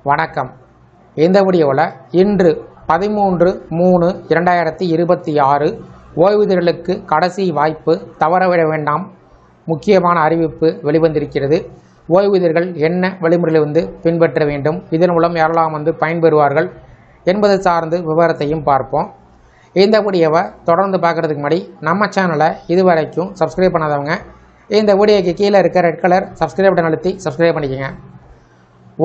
வணக்கம். இந்த வீடியோவில் இன்று 13/3/2026 ஓய்வூதியர்களுக்கு கடைசி வாய்ப்பு, தவறவிட வேண்டாம். முக்கியமான அறிவிப்பு வெளிவந்திருக்கிறது. ஓய்வூதியர்கள் என்ன வழிமுறையிலிருந்து பின்பற்ற வேண்டும், இதன் மூலம் யாரெல்லாம் பயன்பெறுவார்கள் என்பது சார்ந்து விவரத்தையும் பார்ப்போம். இந்த வீடியோவை தொடர்ந்து பார்க்குறதுக்கு முன்னாடி நம்ம சேனலை இதுவரைக்கும் சப்ஸ்கிரைப் பண்ணாதவங்க இந்த வீடியோக்கு கீழே இருக்க ரெட் கலர் சப்ஸ்கிரைப் பட்டன் அழுத்தி சப்ஸ்கிரைப் பண்ணிக்கோங்க.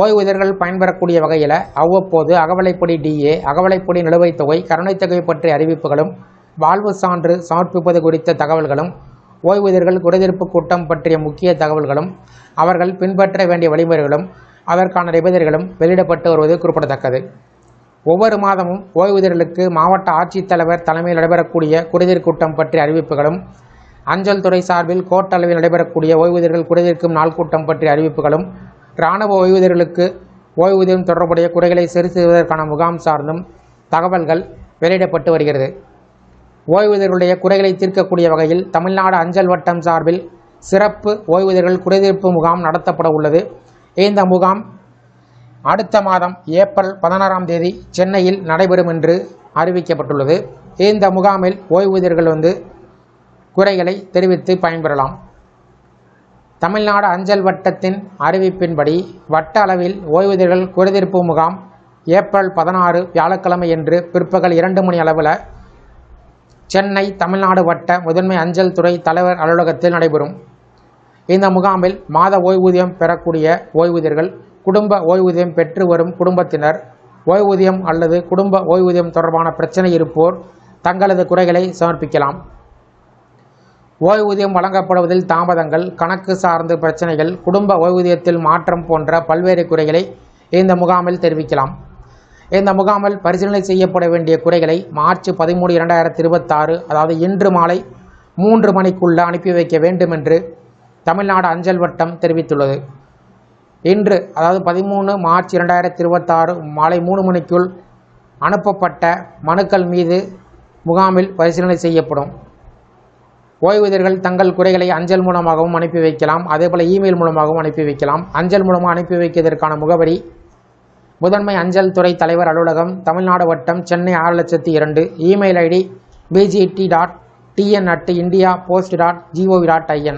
ஓய்வூதியர்கள் பயன்பெறக்கூடிய வகையில் அவ்வப்போது அகவலைப்படி டிஏ, அகவலைப்படி நிலுவைத் தொகை, கருணைத் தொகை பற்றிய அறிவிப்புகளும், வாழ்வு சான்று சமர்ப்பிப்பது குறித்த தகவல்களும், ஓய்வூதியர்கள் குறைதீர்ப்பு கூட்டம் பற்றிய முக்கிய தகவல்களும், அவர்கள் பின்பற்ற வேண்டிய வழிமுறைகளும், அதற்கான நிபந்தனைகளும் வெளியிடப்பட்டு வருவது குறிப்பிடத்தக்கது. ஒவ்வொரு மாதமும் ஓய்வூதியர்களுக்கு மாவட்ட ஆட்சித்தலைவர் தலைமையில் நடைபெறக்கூடிய குறைதீர் கூட்டம் பற்றிய அறிவிப்புகளும், அஞ்சல் துறை சார்பில் கோட்ட அளவில் நடைபெறக்கூடிய ஓய்வூதியர்கள் குறைதீர்க்கும் நாள் கூட்டம் பற்றிய அறிவிப்புகளும், இராணுவ ஓய்வூதியர்களுக்கு ஓய்வூதியம் தொடர்புடைய குறைகளை சரி செய்வதற்கான முகாம் சார்ந்தும் தகவல்கள் வெளியிடப்பட்டு வருகிறது. ஓய்வூதியர்களுடைய குறைகளை தீர்க்கக்கூடிய வகையில் தமிழ்நாடு அஞ்சல் வட்டம் சார்பில் சிறப்பு ஓய்வூதியர்கள் குறைதீர்ப்பு முகாம் நடத்தப்பட உள்ளது. இந்த முகாம் அடுத்த மாதம் ஏப்ரல் 16 சென்னையில் நடைபெறும் என்று அறிவிக்கப்பட்டுள்ளது. இந்த முகாமில் ஓய்வூதியர்கள் குறைகளை தெரிவித்து பயன்பெறலாம். தமிழ்நாடு அஞ்சல் வட்டத்தின் அறிவிப்பின்படி வட்ட அளவில் ஓய்வூதியர்கள் குறைதீர்ப்பு முகாம் ஏப்ரல் 16 வியாழக்கிழமை என்று பிற்பகல் 2 மணி அளவில் சென்னை தமிழ்நாடு வட்ட முதன்மை அஞ்சல் துறை தலைவர் அலுவலகத்தில் நடைபெறும். இந்த முகாமில் மாத ஓய்வூதியம் பெறக்கூடிய ஓய்வூதியர்கள், குடும்ப ஓய்வூதியம் பெற்று வரும் குடும்பத்தினர், ஓய்வூதியம் அல்லது குடும்ப ஓய்வூதியம் தொடர்பான பிரச்சனை இருப்போர் தங்களது குறைகளை சமர்ப்பிக்கலாம். ஓய்வூதியம் வழங்கப்படுவதில் தாமதங்கள், கணக்கு சார்ந்த பிரச்சனைகள், குடும்ப ஓய்வூதியத்தில் மாற்றம் போன்ற பல்வேறு குறைகளை இந்த முகாமில் தெரிவிக்கலாம். இந்த முகாமில் பரிசீலனை செய்யப்பட வேண்டிய குறைகளை மார்ச் 13, 2026 அதாவது இன்று மாலை 3 மணிக்குள்ள அனுப்பி வைக்க வேண்டும் என்று தமிழ்நாடு அஞ்சல் வட்டம் தெரிவித்துள்ளது. இன்று அதாவது 13 மார்ச் 2026 மாலை 3 மணிக்குள் அனுப்பப்பட்ட மனுக்கள் மீது முகாமில் பரிசீலனை செய்யப்படும். ஓய்வூதியர்கள் தங்கள் குறைகளை அஞ்சல் மூலமாகவும் அனுப்பி வைக்கலாம். அதேபோல் இமெயில் மூலமாகவும் அனுப்பி வைக்கலாம். அஞ்சல் மூலமாக அனுப்பி வைக்கிறதற்கான முகவரி முதன்மை அஞ்சல் துறை தலைவர் அலுவலகம், தமிழ்நாடு வட்டம், சென்னை 600200. Email ID bgt.tn@indiapost.gov.in.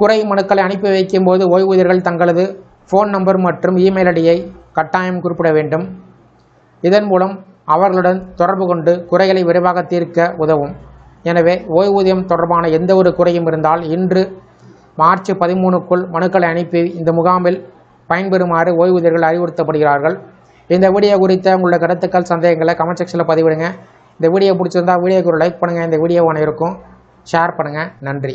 குறை மனுக்களை அனுப்பி வைக்கும் போது ஓய்வூதியர்கள் தங்களது ஃபோன் நம்பர் மற்றும் இமெயில் ஐடியை கட்டாயம் குறிப்பிட வேண்டும். இதன் மூலம் அவர்களுடன் தொடர்பு கொண்டு குறைகளை விரைவாக தீர்க்க உதவும். எனவே ஓய்வூதியம் தொடர்பான எந்த ஒரு குறையும் இருந்தால் இன்று மார்ச் 13க்குள் மனுக்களை அனுப்பி இந்த முகாமில் பயன்பெறுமாறு ஓய்வூதியர்கள் அறிவுறுத்தப்படுகிறார்கள். இந்த வீடியோ குறித்த உங்களுடைய கருத்துக்கள், சந்தேகங்களை கமெண்ட் செக்ஷனில் பதிவிடுங்க. இந்த வீடியோ பிடிச்சிருந்தால் வீடியோக்கு ஒரு லைக் பண்ணுங்கள். இந்த வீடியோ அனைவருக்கும் ஷேர் பண்ணுங்கள். நன்றி.